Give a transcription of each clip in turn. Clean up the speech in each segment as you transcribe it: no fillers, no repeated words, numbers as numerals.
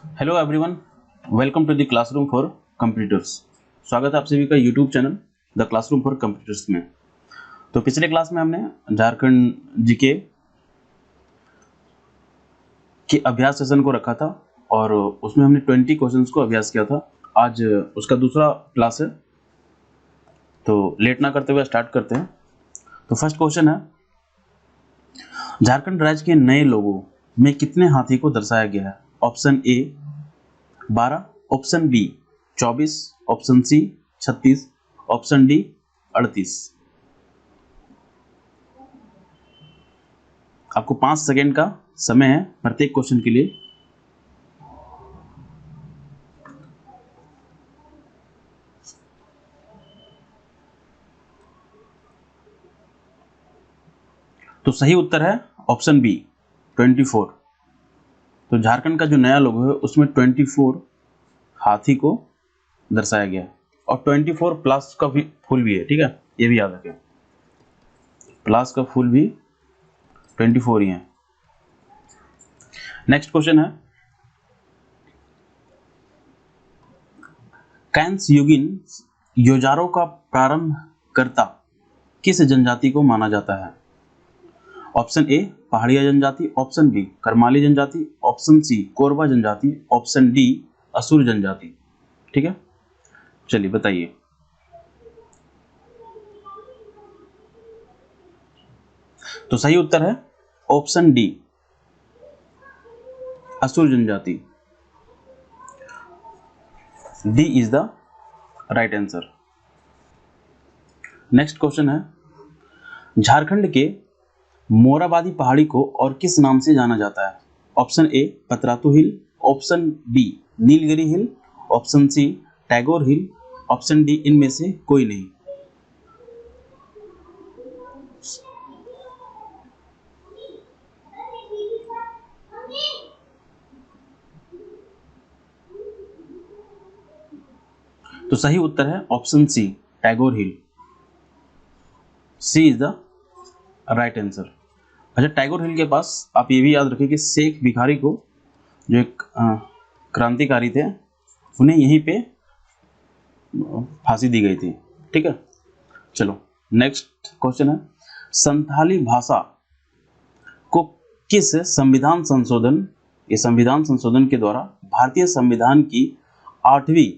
Hello everyone, welcome to the classroom for computers. स्वागत है आप सभी का YouTube channel the classroom for computers में। तो पिछले क्लास में हमने झारखंड जीके के अभ्यास सेशन को रखा था और उसमें हमने 20 क्वेश्चंस को अभ्यास किया था। आज उसका दूसरा क्लास है, तो लेट ना करते हुए स्टार्ट करते हैं। तो फर्स्ट क्वेश्चन है, झारखंड राज्य के नए लोगों में कितने हाथी को दर्शाया गया है? Option A 12, option B 24, option C 36, option D 38। आपको 5 सेकेंड का समय है प्रत्येक क्वेश्चन के लिए। तो सही उत्तर है ऑप्शन बी 24। तो झारखंड का जो नया लोगो है उसमें 24 हाथी को दर्शाया गया और 24 प्लस का भी फुल भी है, ठीक है, ये भी याद रखें। प्लस का फुल भी 24 ही है। नेक्स्ट क्वेश्चन है, कैंस युगिन योजारों का प्रारंभ करता किस जनजाति को माना जाता है? ऑप्शन ए पहाड़िया जनजाति, ऑप्शन बी करमाली जनजाति, ऑप्शन सी कोरबा जनजाति, ऑप्शन डी असुर जनजाति। ठीक है, चलिए बताइए। तो सही उत्तर है ऑप्शन डी असुर जनजाति। D is the right answer. Next question है, झारखंड के मोराबादी पहाड़ी को और किस नाम से जाना जाता है? Option A Patratu hill, option B Nilgiri hill, option C Tagore hill, option D इनमें से कोई नहीं। तो सही उत्तर है option C Tagore hill. C is the right answer. अच्छा, टैगोर हिल के पास आप ये भी याद रखें कि शेख भिखारी को, जो एक क्रांतिकारी थे, उन्हें यहीं पे फांसी दी गई थी। ठीक है, चलो नेक्स्ट क्वेश्चन है, संथाली भाषा को किस संविधान संशोधन के द्वारा भारतीय संविधान की 8वीं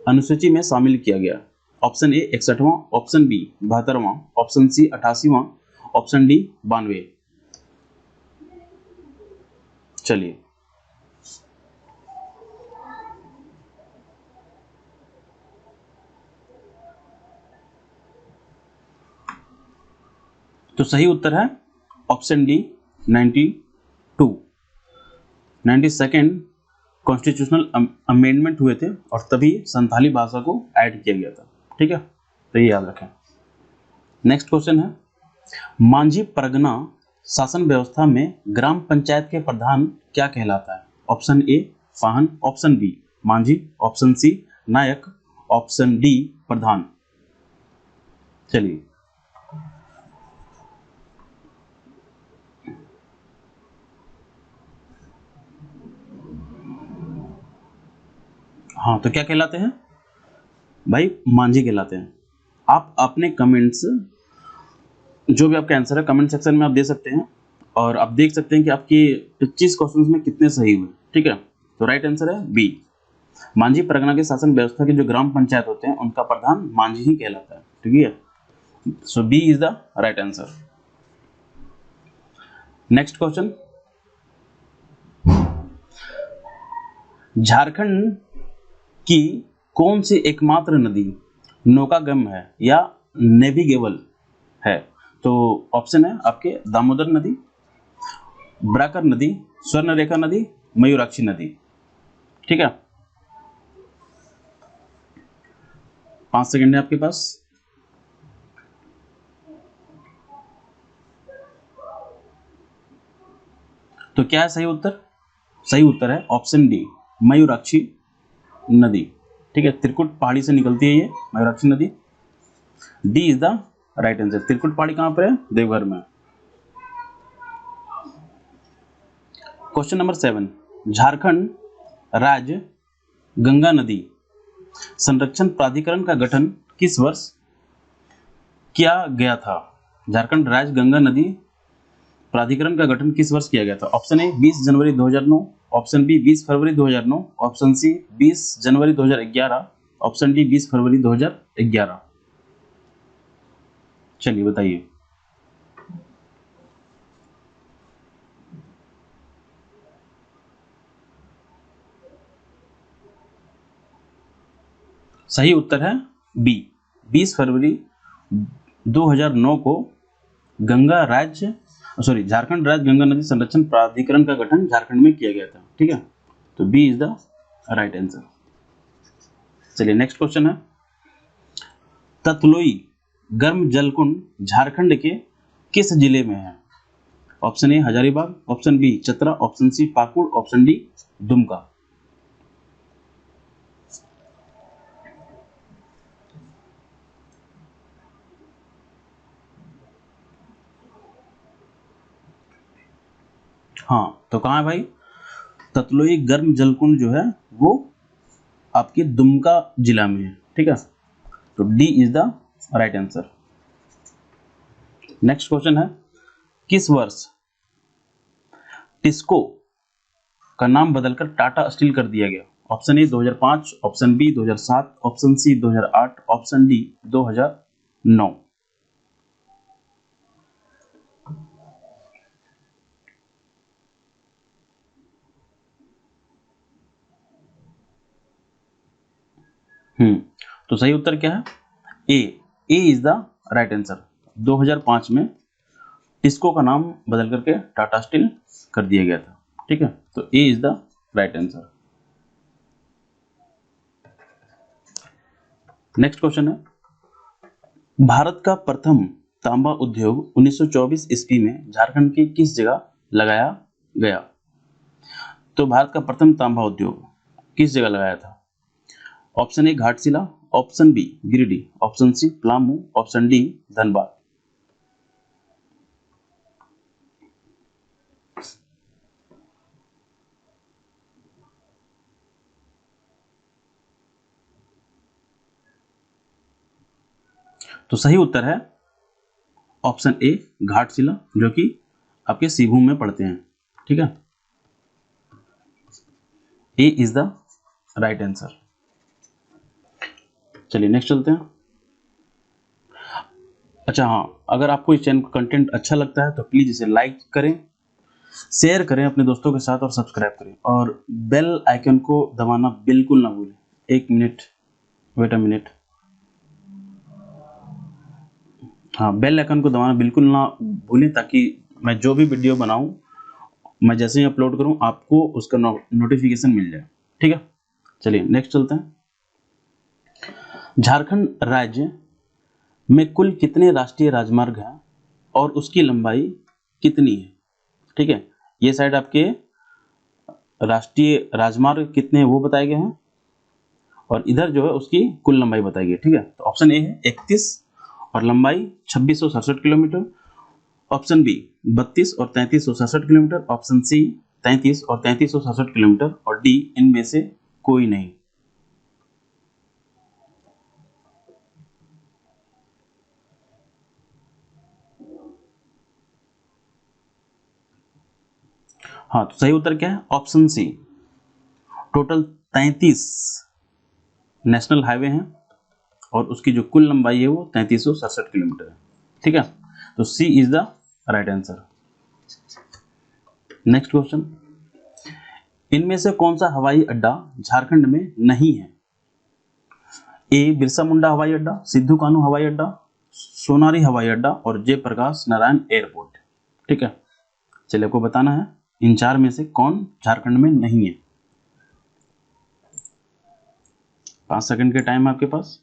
अनुसूची में शामिल किया गया? ऑप्शन ए 61वां, ऑप्शन बी 72वां, ऑप्शन सी 88वां, ऑप्शन डी 92। चलिए, तो सही उत्तर है option D 92। 92nd constitutional amendment हुए थे और तभी संथाली भाषा को ऐड किया गया था। ठीक है, तो ये याद रखें। नेक्स्ट क्वेश्चन है, मांझी परगना शासन व्यवस्था में ग्राम पंचायत के प्रधान क्या कहलाता है? ऑप्शन ए फाहन, ऑप्शन बी मांझी, ऑप्शन सी नायक, ऑप्शन डी प्रधान। चलिए, हाँ, तो क्या कहलाते हैं भाई? मांझी कहलाते हैं। आप अपने कमेंट्स, जो भी आपका आंसर है कमेंट सेक्शन में आप दे सकते हैं और आप देख सकते हैं कि आपके 25 क्वेश्चंस में कितने सही हुए। ठीक है, तो राइट आंसर है बी। मांझी परगना के शासन व्यवस्था के जो ग्राम पंचायत होते हैं उनका प्रधान मांझी ही कहलाता है। ठीक है, so B is the right answer. Next question, Jharkhand की कौन सी एकमात्र नदी नौकागम्य है या नेविगेबल है? तो ऑप्शन है आपके दामोदर नदी, ब्राकर नदी, स्वर्णरेखा नदी, मयूराक्षी नदी। ठीक है, 5 सेकंड है आपके पास। तो क्या है सही उत्तर? सही उत्तर है ऑप्शन डी मयूराक्षी नदी। ठीक है, त्रिकुट पहाड़ी से निकलती है ये मयूराक्षी नदी। D is the right answer. Trikut पहाड़ी कहां पर है? देवघर में। क्वेश्चन नंबर 7, झारखंड राज्य गंगा नदी संरक्षण प्राधिकरण का गठन किस वर्ष किया गया था? झारखंड राज्य गंगा नदी प्राधिकरण का गठन किस वर्ष किया गया था? ऑप्शन ए 20 जनवरी 2009, ऑप्शन बी 20 फरवरी 2009, ऑप्शन सी 20 जनवरी 2011, ऑप्शन डी 20 फरवरी 2011। चलिए बताइए। सही उत्तर है बी 20 फरवरी 2009 को झारखंड राज्य गंगा नदी संरक्षण प्राधिकरण का गठन झारखंड में किया गया था। ठीक है, तो B is the right answer. चलिए नेक्स्ट क्वेश्चन है, ततलोई गर्म जलकुंड झारखंड के किस जिले में है? Option A Hazaribagh, option B Chatra, option C Pakur, option D Dumka. हाँ, तो कहाँ है भाई? ततलोई गर्म जलकुंड जो है वो आपके दुमका जिला में है। ठीक है, तो D is the right answer. Next question है, किस वर्ष टिस्को का नाम बदलकर टाटा स्टील कर दिया गया? Option A 2005, option B 2007, option C 2008, option D 2009। तो सही उत्तर क्या है? A is the right answer. 2005 में टिस्को का नाम बदल करके टाटा स्टील कर दिया गया था। ठीक है, तो A is the right answer. Next question है, भारत का प्रथम तांबा उद्योग 1924 ईस्वी में झारखंड की किस जगह लगाया गया? तो भारत का प्रथम तांबा उद्योग किस जगह लगाया था? Option A Ghatshila, option B Giridih, option C Palamu, option D Dhanbad. तो सही उत्तर है ऑप्शन ए घाटशिला, जो कि आपके सिंहभूम में पड़ते हैं। ठीक है, A is the right answer. चलिए नेक्स्ट चलते हैं। अच्छा हाँ, अगर आपको इस चैनल का कंटेंट अच्छा लगता है तो प्लीज इसे लाइक करें, शेयर करें अपने दोस्तों के साथ और सब्सक्राइब करें, और बेल आइकन को दबाना बिल्कुल ना भूलें। एक मिनट, वेट अ मिनट। हाँ, बेल आइकन को दबाना बिल्कुल ना भूलें, ताकि मैं जो भी वीडियो बनाऊं, मैं जैसे ही अपलोड करूं, आपको उसका नोटिफिकेशन मिल जाए। ठीक है, चलिए नेक्स्ट चलते हैं। झारखंड राज्य में कुल कितने राष्ट्रीय राजमार्ग हैं और उसकी लंबाई कितनी है? ठीक है, ये साइड आपके राष्ट्रीय राजमार्ग कितने हैं वो बताए गए हैं, और इधर जो है उसकी कुल लंबाई बताई गई है। ठीक है, तो ऑप्शन ए है 31 और लंबाई 2667 किलोमीटर, ऑप्शन बी 32 और 3367 किलोमीटर, ऑप्शन सी 33 और 3367 किलोमीटर, और डी इनमें से कोई नहीं। हाँ, तो सही उत्तर क्या है? Option C, total 33 national highway हैं और उसकी जो कुल लंबाई है वो 3367 किलोमीटर है। ठीक है, तो C is the right answer. Next question, इनमें से कौन सा हवाई अड्डा झारखंड में नहीं है? ए बिरसा मुंडा हवाई अड्डा, सिद्धू कानू हवाई अड्डा, सोनारी हवाई अड्डा, और जयप्रकाश नारायण एयरपोर्ट। ठीक है, चलिए आपको बताना है इन चार में से कौन झारखंड में नहीं है। 5 सेकंड के टाइम आपके पास।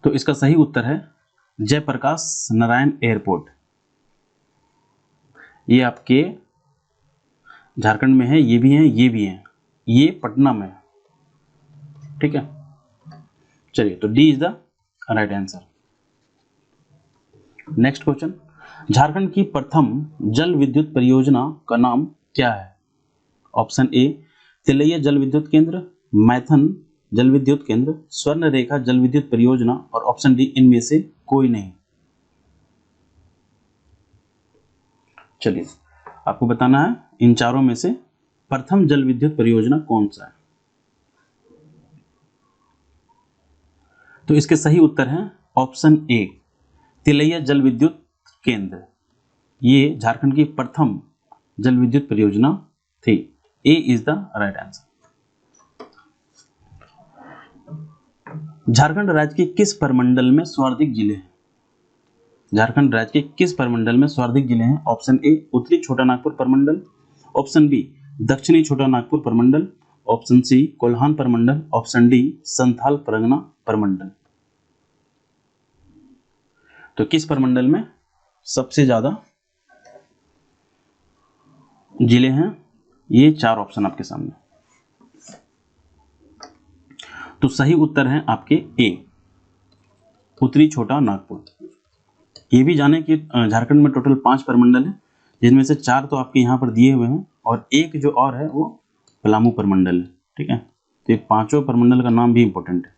तो इसका सही उत्तर है जयप्रकाश नारायण एयरपोर्ट। ये आपके झारखंड में है, ये भी हैं, ये भी हैं, ये पटना में है। ठीक है, चलिए, तो D is the right answer. Next question, Jharkhand की प्रथम जल विद्युत परियोजना का नाम क्या है? ऑप्शन ए तिलैया जल विद्युत केंद्र, मैथन जल विद्युत केंद्र, स्वर्ण रेखा जल विद्युत परियोजना और ऑप्शन डी इनमें से कोई नहीं। चलिए आपको बताना है इन चारों में से प्रथम जल विद्युत परियोजना कौन सा है। तो इसके सही उत्तर हैं ऑप्शन ए तिलैया जल विद्युत केंद्र। ये झारखंड की प्रथम जल विद्युत परियोजना थी। A is the right answer. Jharkhand राज्य के किस प्रमंडल में सर्वाधिक जिले हैं? झारखंड राज्य के किस प्रमंडल में सर्वाधिक जिले हैं? ऑप्शन ए उत्तरी छोटा नागपुर प्रमंडल, ऑप्शन बी दक्षिणी छोटा नागपुर प्रमंडल, ऑप्शन सी कोल्हान प्रमंडल, ऑप्शन डी संथाल परगना प्रमंडल। तो किस प्रमंडल में सबसे ज्यादा जिले हैं? ये चार ऑप्शन आपके सामने। तो सही उत्तर है आपके ए उत्तरी छोटा नागपुर। ये भी जाने कि झारखंड में टोटल 5 प्रमंडल है, जिनमें से 4 तो आपके यहाँ पर दिए हुए हैं और एक जो और है वो पलामू प्रमंडल है। ठीक है, तो ये पांचों प्रमंडल का नाम भी इंपॉर्टेंट है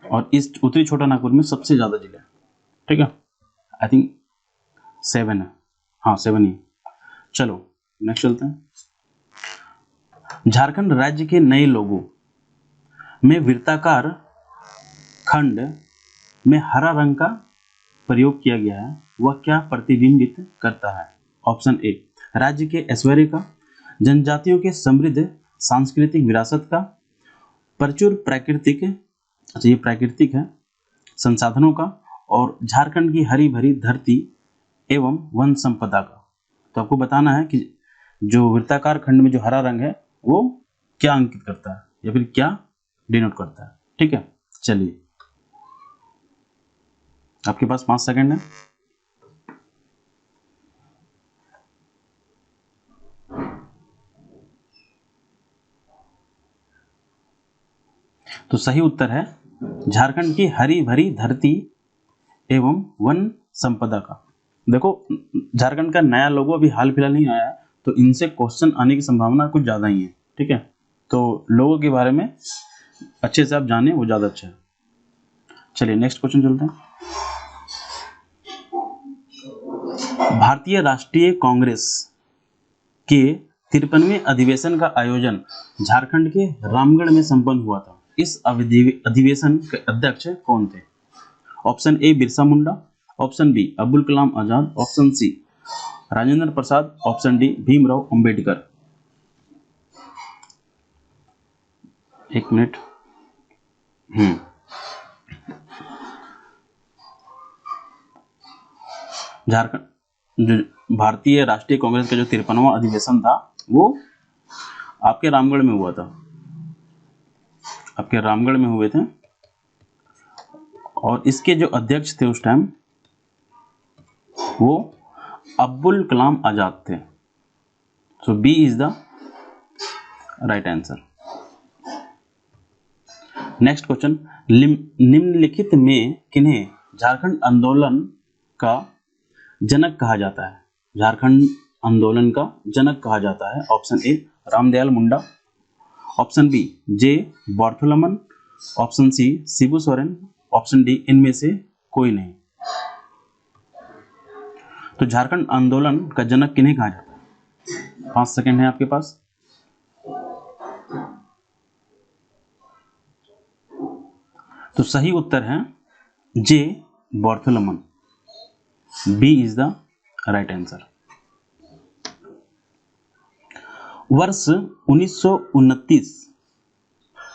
और इस उत्तरी छोटा नागपुर में सबसे ज्यादा जिले हैं। ठीक है, आई थिंक 7 है। हाँ 7 ही। चलो नेक्स्ट चलते हैं। झारखंड राज्य के नए लोगों में वृत्ताकार खंड में हरा रंग का प्रयोग किया गया है, वह क्या प्रतिबिंबित करता है? ऑप्शन ए राज्य के ऐश्वर्य का, जनजातियों के समृद्ध सांस्कृतिक विरासत का, प्रचुर प्राकृतिक, अच्छा ये प्राकृतिक है, संसाधनों का, और झारखंड की हरी भरी धरती एवं वन संपदा का। तो आपको बताना है कि जो वृत्ताकार खंड में जो हरा रंग है वो क्या अंकित करता है या फिर क्या डिनोट करता है। ठीक है, चलिए आपके पास 5 सेकंड है। तो सही उत्तर है झारखंड की हरी भरी धरती एवं वन संपदा का। देखो झारखंड का नया लोगो अभी हाल फिलहाल नहीं आया है, तो इनसे क्वेश्चन आने की संभावना कुछ ज्यादा ही है। ठीक है, तो लोगों के बारे में अच्छे से आप जाने वो ज्यादा अच्छा है। चलिए नेक्स्ट क्वेश्चन चलते हैं। भारतीय राष्ट्रीय कांग्रेस के 53वें अधिवेशन का आयोजन झारखंड के रामगढ़ में संपन्न हुआ था। इस अधिवेशन के अध्यक्ष कौन थे? Option A Birsa Munda, option B Abdul Kalam Azad, option C Rajendra Prasad, option D Bhimrao Ambedkar. एक मिनट। झारखंड जो भारतीय राष्ट्रीय कांग्रेस का जो 53वां अधिवेशन था वो आपके रामगढ़ में हुआ था, आपके रामगढ़ में हुए थे और इसके जो अध्यक्ष थे उस टाइम वो अब्दुल कलाम आजाद थे। So B is the right answer. Next question, निम्नलिखित में किन्हें झारखंड आंदोलन का जनक कहा जाता है? झारखंड आंदोलन का जनक कहा जाता है। Option A Ramdayal Munda, option B J Bartholman, option C Shibu Soren, option D इनमें से कोई नहीं। तो झारखंड आंदोलन का जनक किन्हें कहा जाता है? 5 सेकंड है आपके पास। तो सही उत्तर है J Bartholman. B is the right answer. वर्ष 1929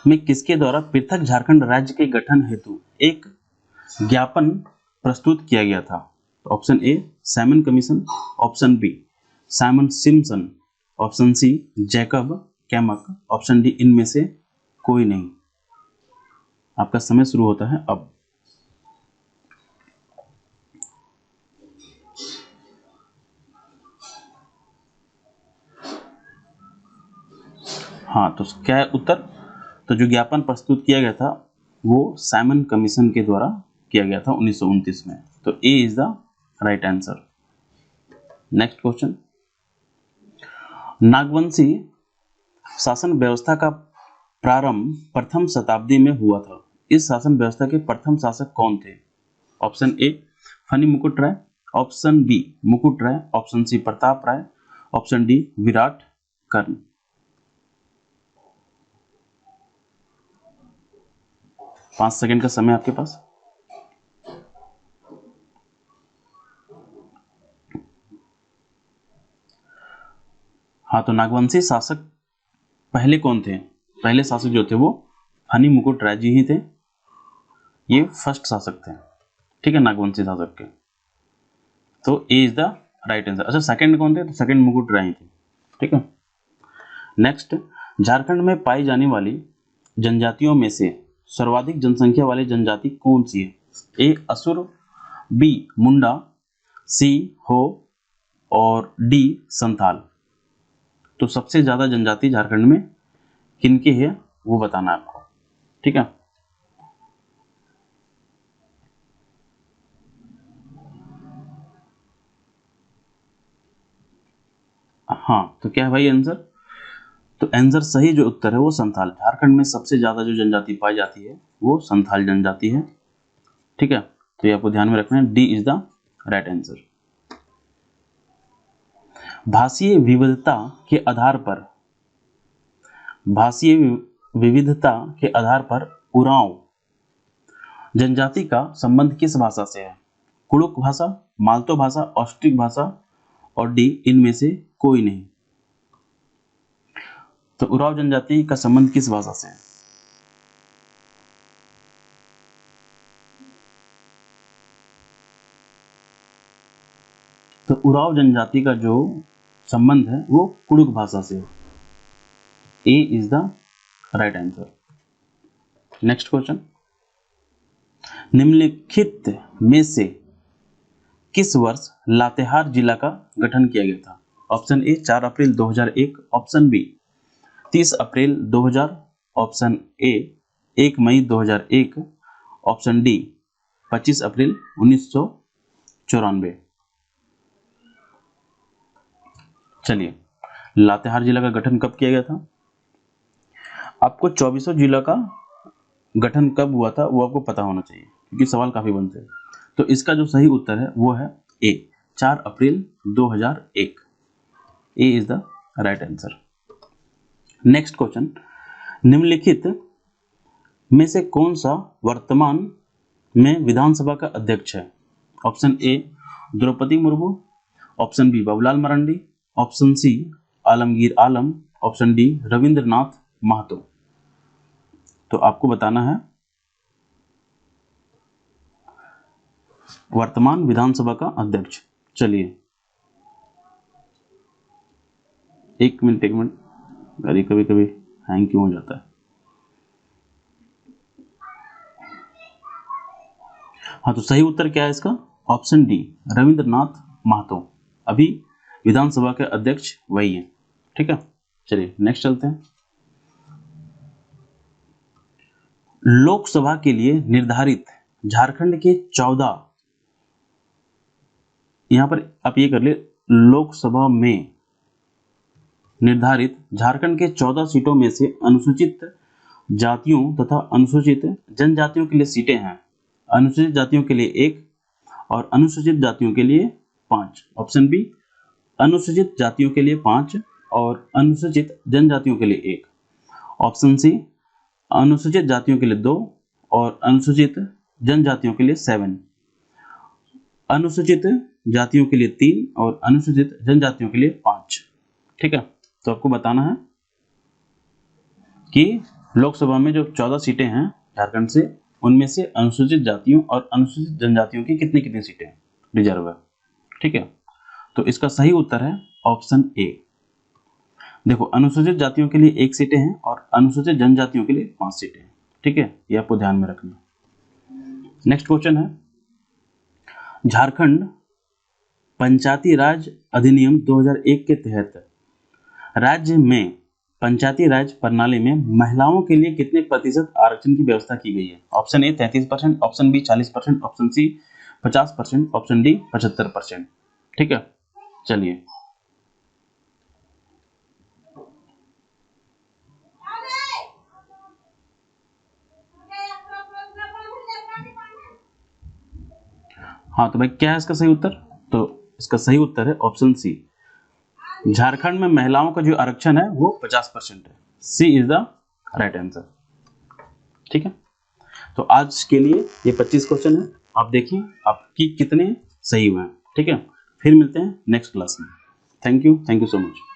में किसके द्वारा पृथक झारखंड राज्य के गठन हेतु एक ज्ञापन प्रस्तुत किया गया था? Option A Simon Commission, option B Simon Simpson, option C Jacob Camac, option D इनमें से कोई नहीं। आपका समय शुरू होता है अब। हाँ तो क्या उत्तर? तो जो ज्ञापन प्रस्तुत किया गया था वो साइमन कमीशन के द्वारा किया गया था 1929 में। तो A is the right answer. Next question, Nagvanshi शासन व्यवस्था का प्रारंभ प्रथम शताब्दी में हुआ था। इस शासन व्यवस्था के प्रथम शासक कौन थे? ऑप्शन ए फनी मुकुट राय, ऑप्शन बी मुकुट राय, ऑप्शन सी प्रताप राय, ऑप्शन डी विराट कर्ण। पांच सेकंड का समय आपके पास। हाँ, तो नागवंशी शासक पहले कौन थे? पहले शासक जो थे वो फनी मुकुट राय जी ही थे। ये फर्स्ट शासक थे, ठीक है, नागवंशी शासक के। तो A is the right answer. अच्छा, सेकंड कौन थे? तो सेकंड मुकुट राय थे, ठीक है। नेक्स्ट, झारखंड में पाई जाने वाली जनजातियों में से सर्वाधिक जनसंख्या वाली जनजाति कौन सी है? ए असुर, बी मुंडा, सी हो और डी संथाल। तो सबसे ज्यादा जनजाति झारखंड में किनकी है वो बताना है आपको, ठीक है। हाँ, तो क्या है भाई आंसर? तो आंसर सही जो उत्तर है वो संथाल। झारखंड में सबसे ज्यादा जो जनजाति पाई जाती है वो संथाल जनजाति है, ठीक है। तो ये आपको ध्यान में रखना है, D is the right answer. भाषीय विविधता के आधार पर, भाषीय विविधता के आधार पर उरांव जनजाति का संबंध किस भाषा से है? कुड़ुक भाषा, मालतो भाषा, ऑस्ट्रिक भाषा और डी इनमें से कोई नहीं। तो उरांव जनजाति का संबंध किस भाषा से है? तो उरांव जनजाति का जो संबंध है वो कुड़ुक भाषा से है। A is the right answer. Next question, निम्नलिखित में से किस वर्ष लातेहार जिला का गठन किया गया था? ऑप्शन ए 4 अप्रैल 2001, ऑप्शन बी 30 अप्रैल 2000, ऑप्शन ए 1 मई 2001, ऑप्शन डी 25 अप्रैल 1994। चलिए, लातेहार जिला का गठन कब किया गया था? आपको 24 जिला का गठन कब हुआ था वो आपको पता होना चाहिए, क्योंकि सवाल काफी बनते हैं। तो इसका जो सही उत्तर है वो है ए 4 अप्रैल 2001। A is the right answer. Next question, निम्नलिखित में से कौन सा वर्तमान में विधानसभा का अध्यक्ष है? Option A Draupadi Murmu, option B Babulal Marandi, option C Alamgir Alam, option D Rabindranath Mahato. तो आपको बताना है वर्तमान विधानसभा का अध्यक्ष। चलिए, एक मिनट अरे कभी कभी हैंग क्यों हो जाता है। हाँ, तो सही उत्तर क्या है इसका? ऑप्शन डी रविंद्रनाथ महतो अभी विधानसभा के अध्यक्ष वही है, ठीक है। चलिए नेक्स्ट चलते हैं। लोकसभा के लिए निर्धारित झारखंड के 14, यहां पर आप ये कर ले, लोकसभा में निर्धारित झारखंड के 14 सीटों में से अनुसूचित जातियों तथा अनुसूचित जनजातियों के लिए सीटें हैं। अनुसूचित जातियों के लिए 1 और अनुसूचित जातियों के लिए 5। ऑप्शन बी अनुसूचित जातियों के लिए 5 और अनुसूचित जनजातियों के लिए 1। ऑप्शन सी अनुसूचित जातियों के लिए 2 और अनुसूचित जनजातियों के लिए 7। अनुसूचित जातियों के लिए 3 और अनुसूचित जनजातियों के लिए 5, ठीक है। तो आपको बताना है कि लोकसभा में जो 14 सीटें हैं झारखंड से, उनमें से अनुसूचित जातियों और अनुसूचित जनजातियों की कितनी कितनी सीटें रिजर्व है, ठीक है। तो इसका सही उत्तर है ऑप्शन ए। देखो, अनुसूचित जातियों के लिए 1 सीटें हैं और अनुसूचित जनजातियों के लिए 5 सीटें हैं, ठीक है। ये आपको ध्यान में रखना। नेक्स्ट क्वेश्चन है, झारखंड पंचायती राज अधिनियम 2001 के तहत राज्य में पंचायती राज प्रणाली में महिलाओं के लिए कितने प्रतिशत आरक्षण की व्यवस्था की गई है? Option A 33%, option B 40%, option C 50%, option D 75%। ठीक है, चलिए हाँ, तो भाई क्या है इसका सही उत्तर? तो इसका सही उत्तर है ऑप्शन सी। झारखंड में महिलाओं का जो आरक्षण है वो 50% है। सी इज द राइट आंसर। ठीक है, तो आज के लिए ये 25 क्वेश्चन है, आप देखिए आपकी कितने सही हुए हैं। ठीक है, फिर मिलते हैं नेक्स्ट क्लास में। Thank you so much.